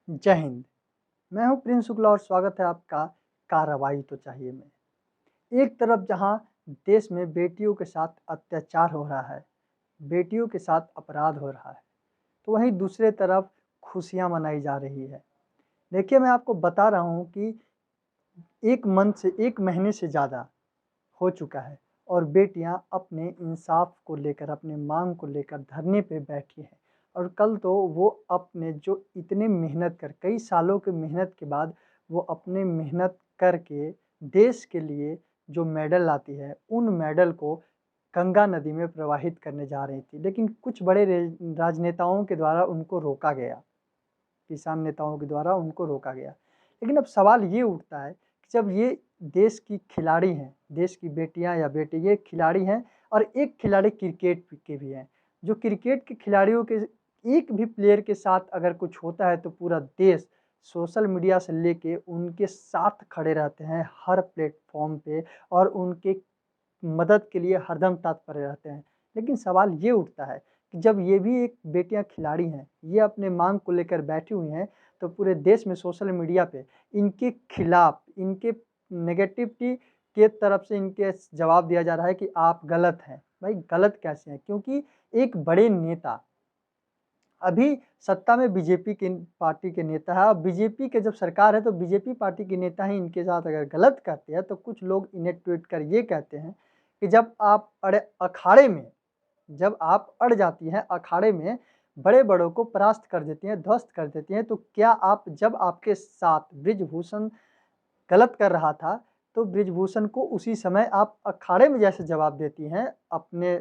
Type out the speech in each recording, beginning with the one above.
जय हिंद। मैं हूं प्रिंस शुक्ला और स्वागत है आपका कार्रवाई तो चाहिए में। एक तरफ जहां देश में बेटियों के साथ अत्याचार हो रहा है, बेटियों के साथ अपराध हो रहा है, तो वहीं दूसरे तरफ खुशियां मनाई जा रही है। देखिए, मैं आपको बता रहा हूं कि एक महीने से ज़्यादा हो चुका है और बेटियां अपने इंसाफ को लेकर, अपने मांग को लेकर धरने पे बैठी हैं। और कल तो वो अपने जो इतने मेहनत कर कई सालों की मेहनत के बाद वो अपने मेहनत करके देश के लिए जो मेडल लाती है, उन मेडल को गंगा नदी में प्रवाहित करने जा रही थी। लेकिन कुछ बड़े राजनेताओं के द्वारा उनको रोका गया, किसान नेताओं के द्वारा उनको रोका गया। लेकिन अब सवाल ये उठता है कि जब ये देश की खिलाड़ी हैं, देश की बेटियां या बेटे ये खिलाड़ी हैं और एक खिलाड़ी क्रिकेट के भी हैं, जो क्रिकेट के खिलाड़ियों के एक भी प्लेयर के साथ अगर कुछ होता है तो पूरा देश सोशल मीडिया से लेके उनके साथ खड़े रहते हैं हर प्लेटफॉर्म पे और उनके मदद के लिए हरदम तत्पर रहते हैं। लेकिन सवाल ये उठता है कि जब ये भी एक बेटियां खिलाड़ी हैं, ये अपने मांग को लेकर बैठी हुई हैं, तो पूरे देश में सोशल मीडिया पे इनके खिलाफ, इनके नेगेटिविटी के तरफ से इनके जवाब दिया जा रहा है कि आप गलत हैं। भाई गलत कैसे हैं? क्योंकि एक बड़े नेता अभी सत्ता में बीजेपी के पार्टी के नेता है और बीजेपी के जब सरकार है तो बीजेपी पार्टी के नेता ही इनके साथ अगर गलत करते हैं तो कुछ लोग इन्हें ट्वीट कर ये कहते हैं कि जब आप अड़ जाती हैं अखाड़े में बड़े-बड़ों को परास्त कर देती हैं, ध्वस्त कर देती हैं, तो क्या आप जब आपके साथ बृजभूषण गलत कर रहा था, तो बृजभूषण को उसी समय आप अखाड़े में जैसे जवाब देती हैं अपने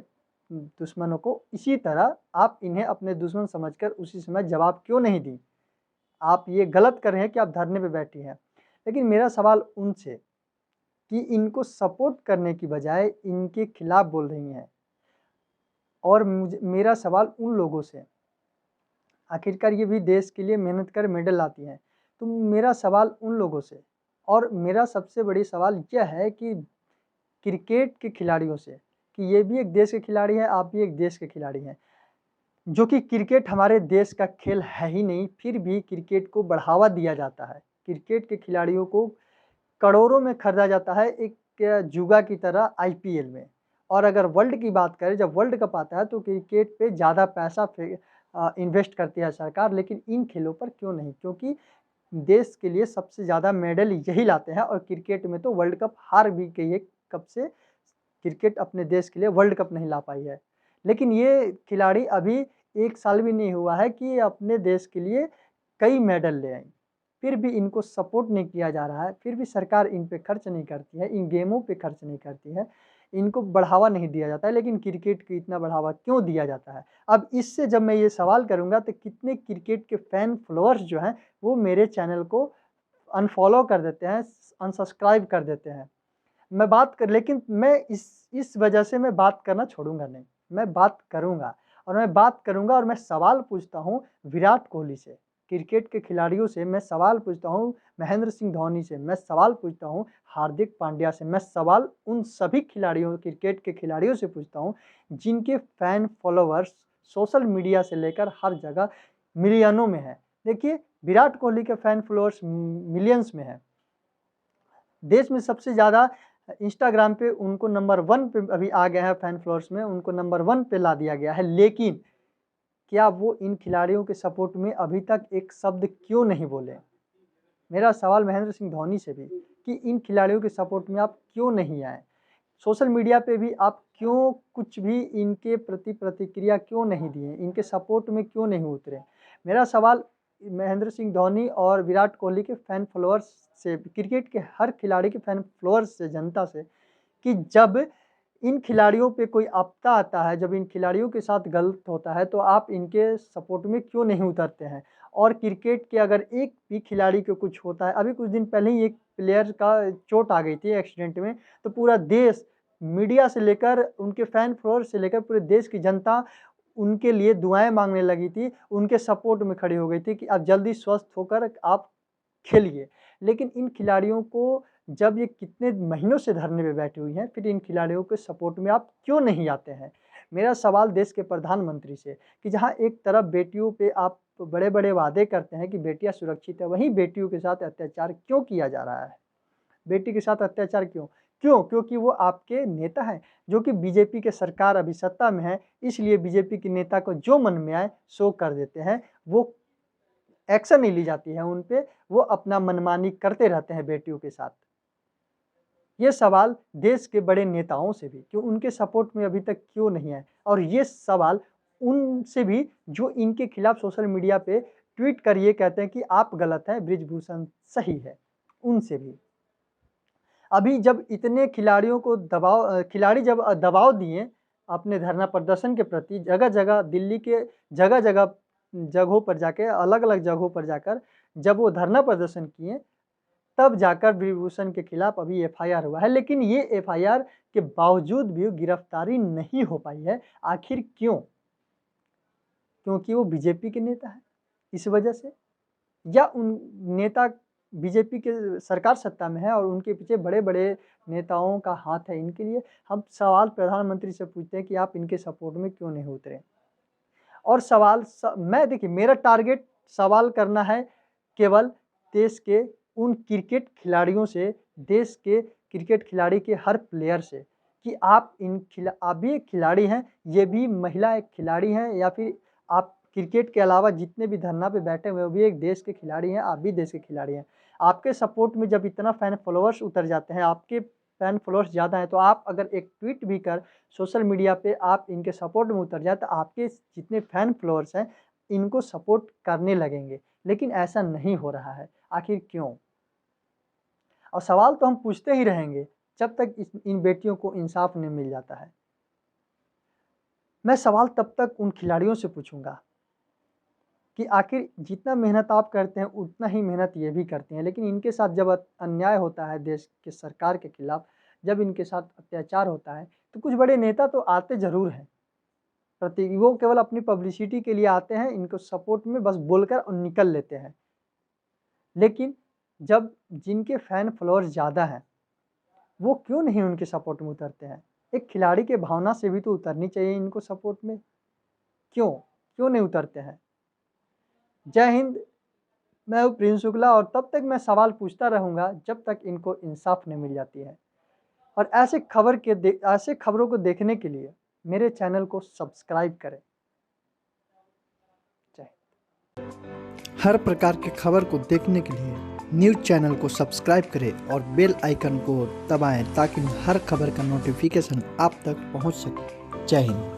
दुश्मनों को, इसी तरह आप इन्हें अपने दुश्मन समझकर उसी समय जवाब क्यों नहीं दी? आप ये गलत कर रहे हैं कि आप धरने पे बैठी हैं। लेकिन मेरा सवाल उनसे कि इनको सपोर्ट करने की बजाय इनके खिलाफ बोल रही हैं और मेरा सवाल उन लोगों से, आखिरकार ये भी देश के लिए मेहनत कर मेडल लाती हैं। तो मेरा सवाल उन लोगों से और मेरा सबसे बड़ी सवाल यह है कि क्रिकेट के खिलाड़ियों से कि ये भी एक देश के खिलाड़ी हैं, आप भी एक देश के खिलाड़ी हैं। जो कि क्रिकेट हमारे देश का खेल है ही नहीं, फिर भी क्रिकेट को बढ़ावा दिया जाता है। क्रिकेट के खिलाड़ियों को करोड़ों में खरीदा जाता है एक जुआ की तरह आईपीएल में। और अगर वर्ल्ड की बात करें, जब वर्ल्ड कप आता है तो क्रिकेट पे ज़्यादा पैसा इन्वेस्ट करती है सरकार, लेकिन इन खेलों पर क्यों नहीं? क्योंकि देश के लिए सबसे ज़्यादा मेडल यही लाते हैं और क्रिकेट में तो वर्ल्ड कप हार भी गई है कब से क्रिकेट अपने देश के लिए वर्ल्ड कप नहीं ला पाई है। लेकिन ये खिलाड़ी अभी 1 साल भी नहीं हुआ है कि अपने देश के लिए कई मेडल ले आईं। फिर भी इनको सपोर्ट नहीं किया जा रहा है, फिर भी सरकार इन पे खर्च नहीं करती है, इन गेमों पे खर्च नहीं करती है, इनको बढ़ावा नहीं दिया जाता है, लेकिन क्रिकेट को इतना बढ़ावा क्यों दिया जाता है? अब इससे जब मैं ये सवाल करूँगा तो कितने क्रिकेट के फैन फॉलोअर्स जो हैं, वो मेरे चैनल को अनफ़ॉलो कर देते हैं, अनसब्सक्राइब कर देते हैं। मैं बात कर लेकिन मैं इस वजह से मैं बात करना छोड़ूँगा नहीं। मैं बात करूँगा और मैं बात करूँगा और मैं सवाल पूछता हूँ विराट कोहली से, क्रिकेट के खिलाड़ियों से मैं सवाल पूछता हूँ, महेंद्र सिंह धोनी से मैं सवाल पूछता हूँ, हार्दिक पांड्या से मैं सवाल उन सभी खिलाड़ियों क्रिकेट के खिलाड़ियों से पूछता हूँ, जिनके फैन फॉलोवर्स सोशल मीडिया से लेकर हर जगह मिलियनों में हैं। देखिए, विराट कोहली के फैन फॉलोवर्स मिलियंस में हैं। देश में सबसे ज़्यादा इंस्टाग्राम पे उनको नंबर 1 पे अभी आ गया है फैन फॉलोअर्स में, उनको नंबर 1 पे ला दिया गया है। लेकिन क्या वो इन खिलाड़ियों के सपोर्ट में अभी तक एक शब्द क्यों नहीं बोले? मेरा सवाल महेंद्र सिंह धोनी से भी कि इन खिलाड़ियों के सपोर्ट में आप क्यों नहीं आए? सोशल मीडिया पे भी आप क्यों कुछ भी इनके प्रति प्रतिक्रिया क्यों नहीं दिए? इनके सपोर्ट में क्यों नहीं उतरे? मेरा सवाल महेंद्र सिंह धोनी और विराट कोहली के फैन फॉलोअर्स से, क्रिकेट के हर खिलाड़ी के फैन फॉलोअर्स से, जनता से कि जब इन खिलाड़ियों पे कोई आपदा आता है, जब इन खिलाड़ियों के साथ गलत होता है, तो आप इनके सपोर्ट में क्यों नहीं उतरते हैं? और क्रिकेट के अगर एक भी खिलाड़ी को कुछ होता है, अभी कुछ दिन पहले ही एक प्लेयर का चोट आ गई थी एक्सीडेंट में, तो पूरा देश मीडिया से लेकर उनके फैन फॉलोअर्स से लेकर पूरे देश की जनता उनके लिए दुआएँ माँगने लगी थी, उनके सपोर्ट में खड़ी हो गई थी कि आप जल्दी स्वस्थ होकर आप खेलिए। लेकिन इन खिलाड़ियों को जब ये कितने महीनों से धरने पे बैठी हुई हैं, फिर इन खिलाड़ियों के सपोर्ट में आप क्यों नहीं आते हैं? मेरा सवाल देश के प्रधानमंत्री से कि जहाँ एक तरफ बेटियों पे आप बड़े-बड़े वादे करते हैं कि बेटियाँ सुरक्षित है, वहीं बेटियों के साथ अत्याचार क्यों किया जा रहा है? बेटी के साथ अत्याचार क्यों? क्यों? क्योंकि वो आपके नेता हैं, जो कि बीजेपी के सरकार अभी सत्ता में है, इसलिए बीजेपी के नेता को जो मन में आए सो कर देते हैं। वो एक्शन नहीं ली जाती है उन पे, वो अपना मनमानी करते रहते हैं बेटियों के साथ। ये सवाल देश के बड़े नेताओं से भी कि उनके सपोर्ट में अभी तक क्यों नहीं आए, और ये सवाल उनसे भी जो इनके खिलाफ सोशल मीडिया पे ट्वीट कर ये कहते हैं कि आप गलत हैं, बृजभूषण सही है, उनसे भी। अभी जब इतने खिलाड़ियों को खिलाड़ी जब दबाव दिए अपने धरना प्रदर्शन के प्रति, जगह-जगह दिल्ली के जगह-जगह जगहों पर जाके, अलग-अलग जगहों पर जाकर जब वो धरना प्रदर्शन किए, तब जाकर बृजभूषण के खिलाफ अभी एफआईआर हुआ है। लेकिन ये एफआईआर के बावजूद भी गिरफ्तारी नहीं हो पाई है। आखिर क्यों? क्योंकि वो बीजेपी के नेता हैं, इस वजह से? या उन नेता बीजेपी के सरकार सत्ता में है और उनके पीछे बड़े-बड़े नेताओं का हाथ है इनके लिए? हम सवाल प्रधानमंत्री से पूछते हैं कि आप इनके सपोर्ट में क्यों नहीं उतरे? और सवाल मैं देखिए, मेरा टारगेट सवाल करना है केवल देश के उन क्रिकेट खिलाड़ियों से, देश के क्रिकेट खिलाड़ी के हर प्लेयर से कि आप भी एक खिलाड़ी हैं, ये भी महिला एक खिलाड़ी हैं, या फिर आप क्रिकेट के अलावा जितने भी धरना पे बैठे हुए हैं, वो भी एक देश के खिलाड़ी हैं, आप भी देश के खिलाड़ी हैं। आपके सपोर्ट में जब इतना फैन फॉलोअर्स उतर जाते हैं, आपके फैन फॉलोअर्स ज़्यादा हैं, तो आप अगर एक ट्वीट भी कर सोशल मीडिया पे आप इनके सपोर्ट में उतर जाए, तो आपके जितने फैन फॉलोअर्स हैं, इनको सपोर्ट करने लगेंगे। लेकिन ऐसा नहीं हो रहा है, आखिर क्यों? और सवाल तो हम पूछते ही रहेंगे जब तक इन बेटियों को इंसाफ नहीं मिल जाता है। मैं सवाल तब तक उन खिलाड़ियों से पूछूंगा कि आखिर जितना मेहनत आप करते हैं उतना ही मेहनत ये भी करते हैं, लेकिन इनके साथ जब अन्याय होता है देश के सरकार के खिलाफ, जब इनके साथ अत्याचार होता है, तो कुछ बड़े नेता तो आते ज़रूर हैं, वो केवल अपनी पब्लिसिटी के लिए आते हैं, इनको सपोर्ट में बस बोलकर और निकल लेते हैं। लेकिन जब जिनके फैन फॉलोअर्स ज़्यादा हैं, वो क्यों नहीं उनके सपोर्ट में उतरते हैं? एक खिलाड़ी के भावना से भी तो उतरनी चाहिए इनको सपोर्ट में। क्यों नहीं उतरते हैं? जय हिंद। मैं हूँ प्रिंस शुक्ला, और तब तक मैं सवाल पूछता रहूँगा जब तक इनको इंसाफ नहीं मिल जाती है। और ऐसे खबरों को देखने के लिए मेरे चैनल को सब्सक्राइब करें। जय हिंद। हर प्रकार के खबर को देखने के लिए न्यूज़ चैनल को सब्सक्राइब करें और बेल आइकन को दबाएं ताकि हर खबर का नोटिफिकेशन आप तक पहुंच सके। जय हिंद।